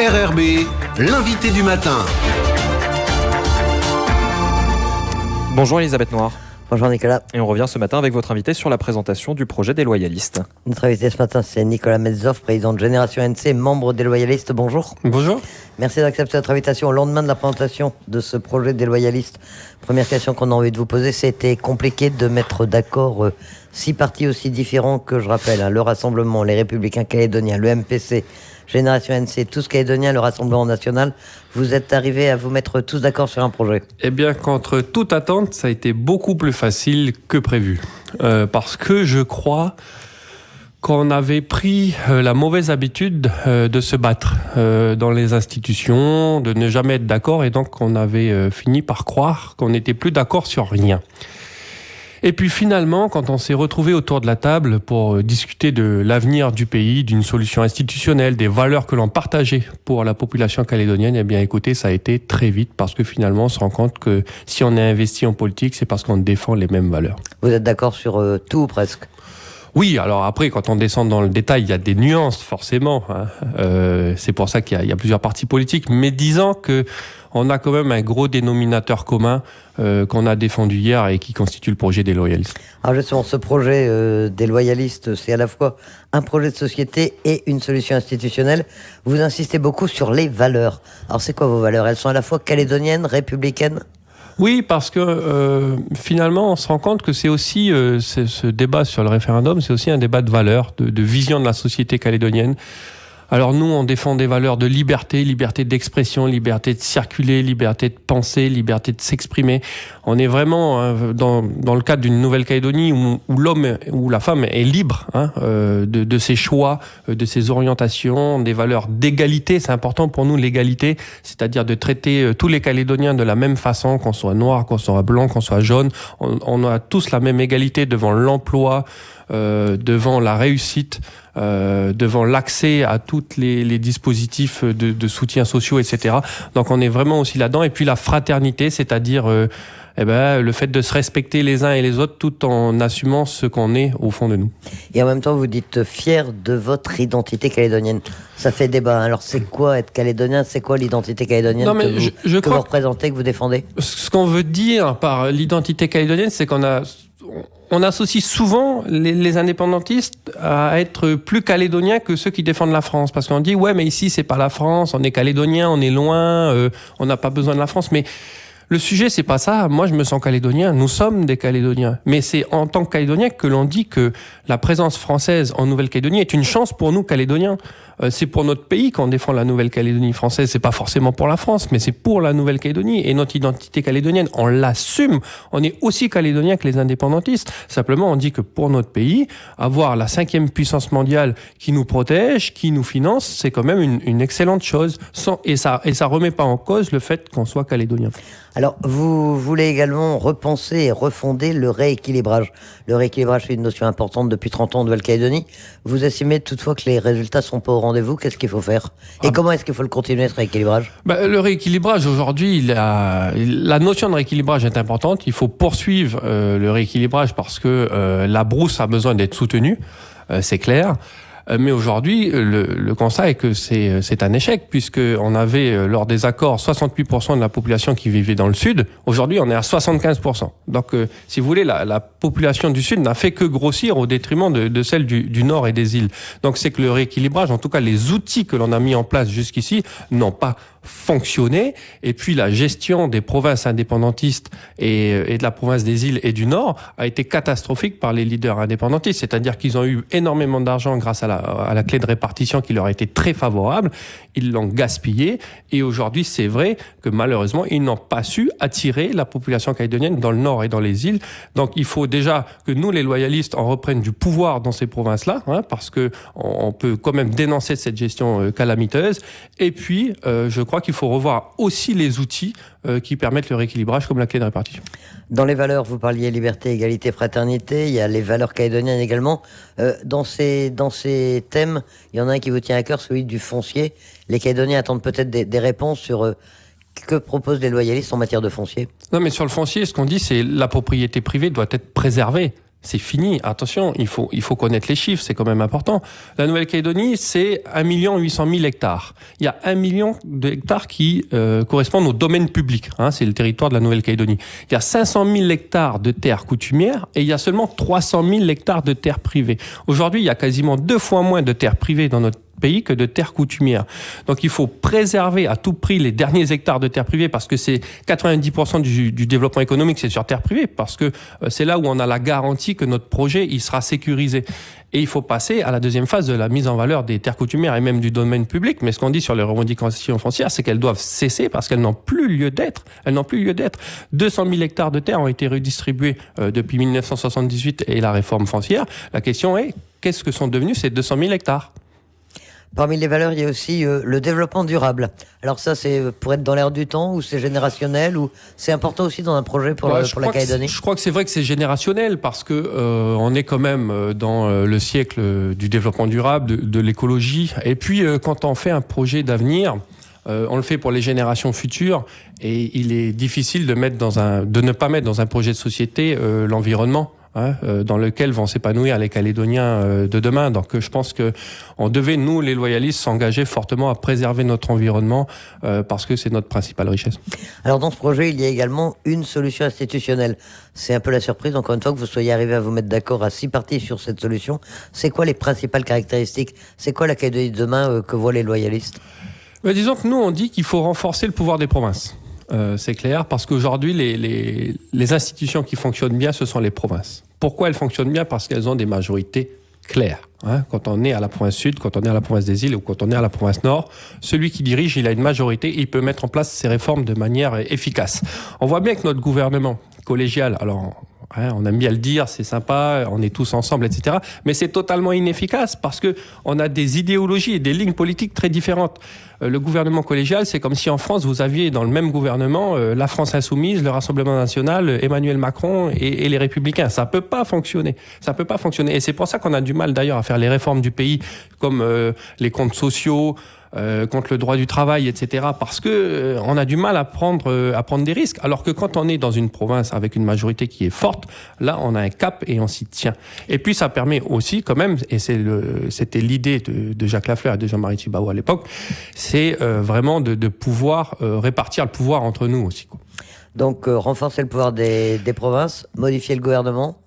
RRB, l'invité du matin. Bonjour Elisabeth Noir. Bonjour Nicolas. Et on revient ce matin avec votre invité sur la présentation du projet des loyalistes. Notre invité ce matin, c'est Nicolas Metzoff, président de Génération NC, membre des loyalistes. Bonjour. Bonjour. Merci d'accepter notre invitation au lendemain de la présentation de ce projet des loyalistes. Première question qu'on a envie de vous poser, c'était compliqué de mettre d'accord 6 partis aussi différents que je rappelle, le Rassemblement, les Républicains calédoniens, le MPC, Génération NC, tous calédoniens, le Rassemblement national. Vous êtes arrivés à vous mettre tous d'accord sur un projet? Eh bien, contre toute attente, ça a été beaucoup plus facile que prévu. Parce que je crois qu'on avait pris la mauvaise habitude de se battre dans les institutions, de ne jamais être d'accord, et donc on avait fini par croire qu'on n'était plus d'accord sur rien. Et puis finalement, quand on s'est retrouvés autour de la table pour discuter de l'avenir du pays, d'une solution institutionnelle, des valeurs que l'on partageait pour la population calédonienne, eh bien écoutez, ça a été très vite parce que finalement on se rend compte que si on est investi en politique, c'est parce qu'on défend les mêmes valeurs. Vous êtes d'accord sur tout ou presque? Oui, alors après, quand on descend dans le détail, il y a des nuances, forcément. C'est pour ça qu'il y a plusieurs partis politiques. Mais disons que on a quand même un gros dénominateur commun qu'on a défendu hier et qui constitue le projet des loyalistes. Alors justement, ce projet des loyalistes, c'est à la fois un projet de société et une solution institutionnelle. Vous insistez beaucoup sur les valeurs. Alors c'est quoi vos valeurs? Elles sont à la fois calédoniennes, républicaines? Oui, parce que finalement, on se rend compte que c'est aussi ce débat sur le référendum, c'est aussi un débat de valeurs, de vision de la société calédonienne. Alors nous, on défend des valeurs de liberté, liberté d'expression, liberté de circuler, liberté de penser, liberté de s'exprimer. On est vraiment dans le cadre d'une Nouvelle-Calédonie où l'homme ou la femme est libre de ses choix, de ses orientations, des valeurs d'égalité. C'est important pour nous l'égalité, c'est-à-dire de traiter tous les Calédoniens de la même façon, qu'on soit noir, qu'on soit blanc, qu'on soit jaune. On a tous la même égalité devant l'emploi, devant la réussite, devant l'accès à tous les dispositifs de soutien sociaux, etc. Donc on est vraiment aussi là-dedans. Et puis la fraternité, c'est-à-dire le fait de se respecter les uns et les autres tout en assumant ce qu'on est au fond de nous. Et en même temps, vous dites fier de votre identité calédonienne. Ça fait débat. Alors c'est quoi être calédonien? C'est quoi l'identité calédonienne que vous représentez, que vous défendez? Ce qu'on veut dire par l'identité calédonienne, c'est on associe souvent les indépendantistes à être plus calédoniens que ceux qui défendent la France. Parce qu'on dit, ouais, mais ici, c'est pas la France, on est calédonien, on est loin, on n'a pas besoin de la France. Mais le sujet, c'est pas ça. Moi, je me sens calédonien. Nous sommes des Calédoniens. Mais c'est en tant que Calédoniens que l'on dit que la présence française en Nouvelle-Calédonie est une chance pour nous, Calédoniens. C'est pour notre pays qu'on défend la Nouvelle-Calédonie française. C'est pas forcément pour la France, mais c'est pour la Nouvelle-Calédonie. Et notre identité calédonienne, on l'assume. On est aussi calédoniens que les indépendantistes. Simplement, on dit que pour notre pays, avoir la 5e puissance mondiale qui nous protège, qui nous finance, c'est quand même une excellente chose. Et ça remet pas en cause le fait qu'on soit calédonien. Alors, vous voulez également repenser et refonder le rééquilibrage. Le rééquilibrage, c'est une notion importante depuis 30 ans en Nouvelle-Calédonie. Vous estimez toutefois que les résultats sont pas au rendez-vous. Qu'est-ce qu'il faut faire? Et comment est-ce qu'il faut le continuer, ce rééquilibrage? Le rééquilibrage, aujourd'hui, la notion de rééquilibrage est importante. Il faut poursuivre le rééquilibrage parce que la brousse a besoin d'être soutenue, c'est clair. Mais aujourd'hui, le constat est que c'est un échec, puisqu'on avait, lors des accords, 68% de la population qui vivait dans le sud. Aujourd'hui, on est à 75%. Donc, si vous voulez, la population du sud n'a fait que grossir au détriment de celle du nord et des îles. Donc, c'est que le rééquilibrage, en tout cas, les outils que l'on a mis en place jusqu'ici, n'ont pas fonctionné. Et puis, la gestion des provinces indépendantistes et de la province des îles et du nord a été catastrophique par les leaders indépendantistes. C'est-à-dire qu'ils ont eu énormément d'argent grâce à la clé de répartition qui leur a été très favorable. Ils l'ont gaspillé. Et aujourd'hui, c'est vrai que malheureusement, ils n'ont pas su attirer la population calédonienne dans le nord et dans les îles. Donc, il faut déjà que nous, les loyalistes, on reprenne du pouvoir dans ces provinces-là, parce que on peut quand même dénoncer cette gestion calamiteuse. Et puis, je crois qu'il faut revoir aussi les outils qui permettent le rééquilibrage, comme la clé de répartition. Dans les valeurs, vous parliez liberté, égalité, fraternité. Il y a les valeurs calédoniennes également. Dans ces thèmes, il y en a un qui vous tient à cœur, celui du foncier. Les Calédoniens attendent peut-être des réponses sur que proposent les loyalistes en matière de foncier. Non, mais sur le foncier, ce qu'on dit, c'est la propriété privée doit être préservée. C'est fini. Attention, il faut connaître les chiffres, c'est quand même important. La Nouvelle-Calédonie, c'est 1 800 000 hectares. Il y a 1 million d'hectares qui correspondent au domaine public. C'est le territoire de la Nouvelle-Calédonie. Il y a 500 000 hectares de terres coutumières et il y a seulement 300 000 hectares de terres privées. Aujourd'hui, il y a quasiment 2 fois moins de terres privées dans notre pays que de terres coutumières. Donc il faut préserver à tout prix les derniers hectares de terres privées parce que c'est 90% du développement économique, c'est sur terres privées parce que c'est là où on a la garantie que notre projet il sera sécurisé. Et il faut passer à la deuxième phase de la mise en valeur des terres coutumières et même du domaine public. Mais ce qu'on dit sur les revendications foncières, c'est qu'elles doivent cesser parce qu'elles n'ont plus lieu d'être. 200 000 hectares de terres ont été redistribués depuis 1978 et la réforme foncière. La question est, qu'est-ce que sont devenus ces 200 000 hectares ? Parmi les valeurs, il y a aussi le développement durable. Alors ça, c'est pour être dans l'air du temps ou c'est générationnel ou c'est important aussi dans un projet pour la Calédonie? Je crois que c'est vrai que c'est générationnel parce que on est quand même dans le siècle du développement durable, de l'écologie. Et puis quand on fait un projet d'avenir, on le fait pour les générations futures et il est difficile de ne pas mettre dans un projet de société l'environnement. Dans lequel vont s'épanouir les Calédoniens de demain. Donc je pense que on devait, nous, les loyalistes, s'engager fortement à préserver notre environnement parce que c'est notre principale richesse. Alors dans ce projet, il y a également une solution institutionnelle. C'est un peu la surprise, encore une fois, que vous soyez arrivé à vous mettre d'accord à 6 partis sur cette solution. C'est quoi les principales caractéristiques? C'est quoi la Calédonie de demain que voient les loyalistes? Disons que nous, on dit qu'il faut renforcer le pouvoir des provinces. C'est clair, parce qu'aujourd'hui, les institutions qui fonctionnent bien, ce sont les provinces. Pourquoi elles fonctionnent bien? Parce qu'elles ont des majorités claires. Quand on est à la province sud, quand on est à la province des îles ou quand on est à la province nord, celui qui dirige, il a une majorité et il peut mettre en place ses réformes de manière efficace. On voit bien que notre gouvernement collégial, alors on aime bien le dire, c'est sympa, on est tous ensemble, etc. Mais c'est totalement inefficace parce que on a des idéologies et des lignes politiques très différentes. Le gouvernement collégial, c'est comme si en France, vous aviez dans le même gouvernement la France Insoumise, le Rassemblement National, Emmanuel Macron et les Républicains. Ça peut pas fonctionner. Ça peut pas fonctionner. Et c'est pour ça qu'on a du mal d'ailleurs à faire les réformes du pays, comme les comptes sociaux, contre le droit du travail, etc. Parce que on a du mal à prendre des risques. Alors que quand on est dans une province avec une majorité qui est forte, là, on a un cap et on s'y tient. Et puis, ça permet aussi, quand même, et c'était l'idée de Jacques Lafleur et de Jean-Marie Tjibaou à l'époque, c'est vraiment de pouvoir répartir le pouvoir entre nous aussi, quoi. Donc, renforcer le pouvoir des provinces, modifier le gouvernement,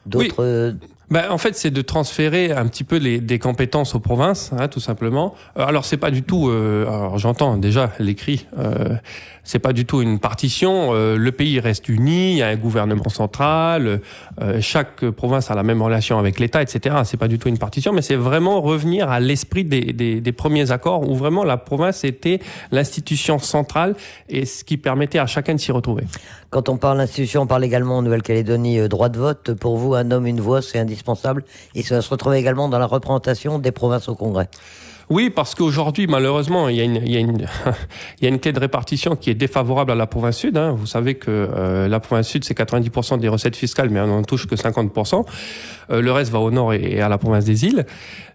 d'autres... Oui. En fait, c'est de transférer un petit peu des compétences aux provinces, tout simplement. Alors, c'est pas du tout. Alors, j'entends déjà l'écrit. C'est pas du tout une partition. Le pays reste uni. Il y a un gouvernement central. Chaque province a la même relation avec l'État, etc. C'est pas du tout une partition, mais c'est vraiment revenir à l'esprit des premiers accords où vraiment la province était l'institution centrale et ce qui permettait à chacun de s'y retrouver. Quand on parle d'institution, on parle également en Nouvelle-Calédonie droit de vote. Pour vous, un homme, une voix, c'est indispensable. Et ça va se retrouver également dans la représentation des provinces au Congrès. Oui, parce qu'aujourd'hui, malheureusement, il y a une clé de répartition qui est défavorable à la province sud. Vous savez que la province sud, c'est 90% des recettes fiscales, mais on n'en touche que 50%. Le reste va au nord et à la province des îles.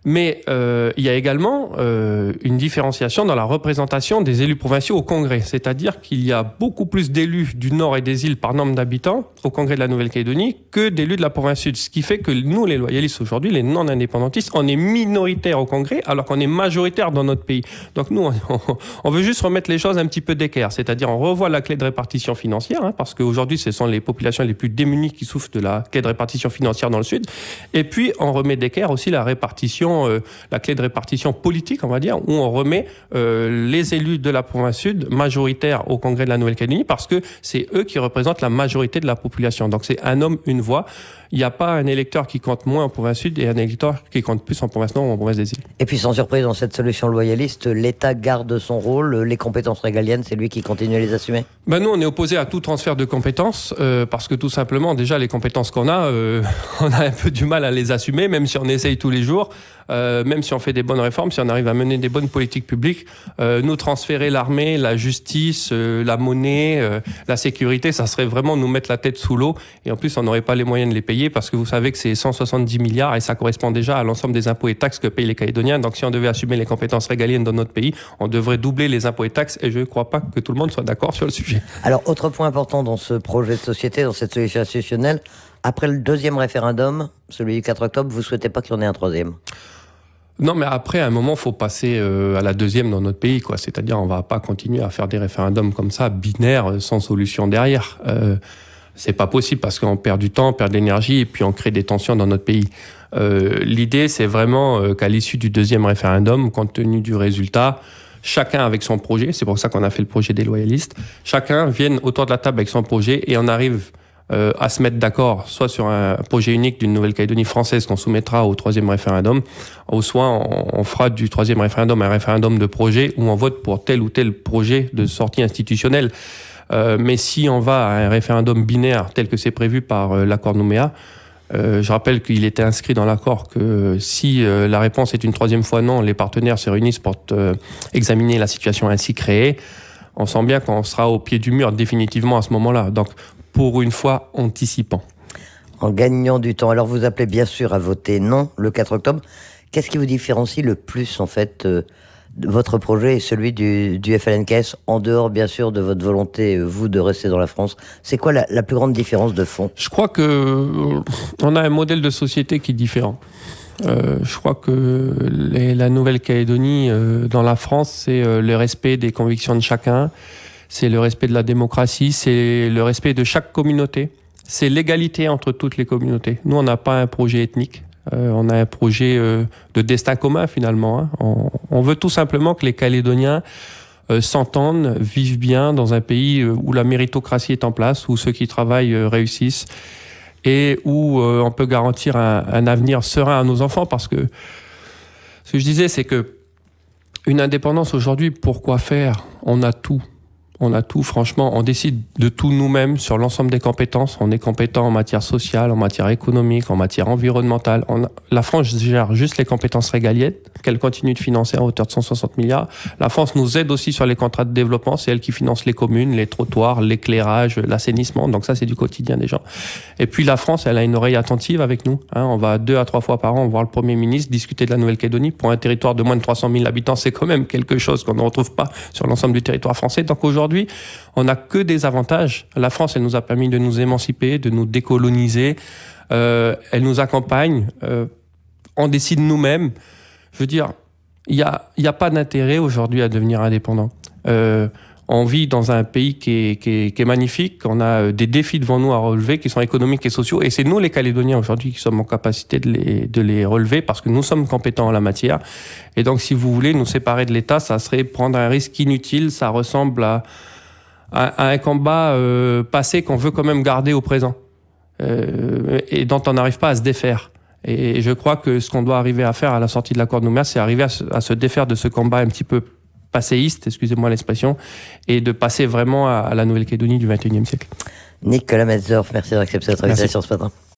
Mais il y a également une différenciation dans la représentation des élus provinciaux au Congrès. C'est-à-dire qu'il y a beaucoup plus d'élus du nord et des îles par nombre d'habitants au Congrès de la Nouvelle-Calédonie que d'élus de la province sud. Ce qui fait que nous, les loyalistes aujourd'hui, les non-indépendantistes, on est minoritaires au Congrès alors qu'on est majoritaire dans notre pays. Donc nous, on veut juste remettre les choses un petit peu d'équerre. C'est-à-dire on revoit la clé de répartition financière, parce qu'aujourd'hui, ce sont les populations les plus démunies qui souffrent de la clé de répartition financière dans le sud. Et puis, on remet d'équerre aussi la clé de répartition politique, on va dire, où on remet les élus de la province sud majoritaires au Congrès de la Nouvelle-Calédonie parce que c'est eux qui représentent la majorité de la population. Donc c'est un homme, une voix. Il n'y a pas un électeur qui compte moins en province sud et un électeur qui compte plus en province nord ou en province des îles. Et puis sans surprise, dans cette solution loyaliste, l'État garde son rôle, les compétences régaliennes, c'est lui qui continue à les assumer? Nous, on est opposé à tout transfert de compétences parce que tout simplement, déjà, les compétences qu'on a, on a un peu du mal à les assumer, même si on essaye tous les jours, même si on fait des bonnes réformes, si on arrive à mener des bonnes politiques publiques. Nous transférer l'armée, la justice, la monnaie, la sécurité, ça serait vraiment nous mettre la tête sous l'eau. Et en plus, on n'aurait pas les moyens de les payer parce que vous savez que c'est 170 milliards et ça correspond déjà à l'ensemble des impôts et taxes que payent les Calédoniens. Donc si on devait assumer les compétences régaliennes dans notre pays, on devrait doubler les impôts et taxes et je ne crois pas que tout le monde soit d'accord sur le sujet. Alors, autre point important dans ce projet de société, dans cette solution institutionnelle, après le deuxième référendum, celui du 4 octobre, vous souhaitez pas qu'il y en ait un troisième? Non, mais après, à un moment, faut passer à la deuxième dans notre pays, quoi. C'est-à-dire, on va pas continuer à faire des référendums comme ça, binaires, sans solution derrière. C'est pas possible parce qu'on perd du temps, on perd de l'énergie et puis on crée des tensions dans notre pays. L'idée, c'est vraiment qu'à l'issue du deuxième référendum, compte tenu du résultat, chacun avec son projet, c'est pour ça qu'on a fait le projet des loyalistes, chacun vienne autour de la table avec son projet et on arrive à se mettre d'accord, soit sur un projet unique d'une Nouvelle-Calédonie française qu'on soumettra au troisième référendum, ou soit on fera du troisième référendum un référendum de projet où on vote pour tel ou tel projet de sortie institutionnelle. Mais si on va à un référendum binaire tel que c'est prévu par l'accord de Nouméa, je rappelle qu'il était inscrit dans l'accord que si la réponse est une troisième fois non, les partenaires se réunissent pour examiner la situation ainsi créée. On sent bien qu'on sera au pied du mur définitivement à ce moment-là. Donc, pour une fois, anticipant. En gagnant du temps. Alors, vous appelez bien sûr à voter non le 4 octobre. Qu'est-ce qui vous différencie le plus, en fait, de votre projet et celui du FLNKS, en dehors, bien sûr, de votre volonté, vous, de rester dans la France? C'est quoi la plus grande différence de fond? Je crois que on a un modèle de société qui est différent. Je crois que la Nouvelle-Calédonie, dans la France, c'est le respect des convictions de chacun, c'est le respect de la démocratie, c'est le respect de chaque communauté, c'est l'égalité entre toutes les communautés. Nous, on n'a pas un projet ethnique, on a un projet de destin commun finalement. Hein. On veut tout simplement que les Calédoniens s'entendent, vivent bien dans un pays où la méritocratie est en place, où ceux qui travaillent réussissent et où on peut garantir un avenir serein à nos enfants. Parce que ce que je disais, c'est que une indépendance aujourd'hui, pourquoi faire? On a tout. On a tout, franchement, on décide de tout nous-mêmes sur l'ensemble des compétences. On est compétent en matière sociale, en matière économique, en matière environnementale. La France gère juste les compétences régaliennes, qu'elle continue de financer à hauteur de 160 milliards. La France nous aide aussi sur les contrats de développement. C'est elle qui finance les communes, les trottoirs, l'éclairage, l'assainissement. Donc ça, c'est du quotidien des gens. Et puis la France, elle a une oreille attentive avec nous. On va 2 à 3 fois par an voir le Premier ministre discuter de la Nouvelle-Calédonie. Pour un territoire de moins de 300 000 habitants, c'est quand même quelque chose qu'on ne retrouve pas sur l'ensemble du territoire français. Donc aujourd'hui, on n'a que des avantages. La France, elle nous a permis de nous émanciper, de nous décoloniser. Elle nous accompagne. On décide nous-mêmes. Je veux dire, il y a pas d'intérêt aujourd'hui à devenir indépendant. On vit dans un pays qui est magnifique. On a des défis devant nous à relever qui sont économiques et sociaux. Et c'est nous, les Calédoniens, aujourd'hui, qui sommes en capacité de les relever parce que nous sommes compétents en la matière. Et donc, si vous voulez nous séparer de l'État, ça serait prendre un risque inutile. Ça ressemble à un combat passé qu'on veut quand même garder au présent et dont on n'arrive pas à se défaire. Et je crois que ce qu'on doit arriver à faire à la sortie de l'accord de Nouméa, c'est arriver à se défaire de ce combat un petit peu passéiste, excusez-moi l'expression, et de passer vraiment à la Nouvelle-Calédonie du XXIe siècle. Nicolas Metzdorf, merci d'avoir accepté notre invitation ce matin.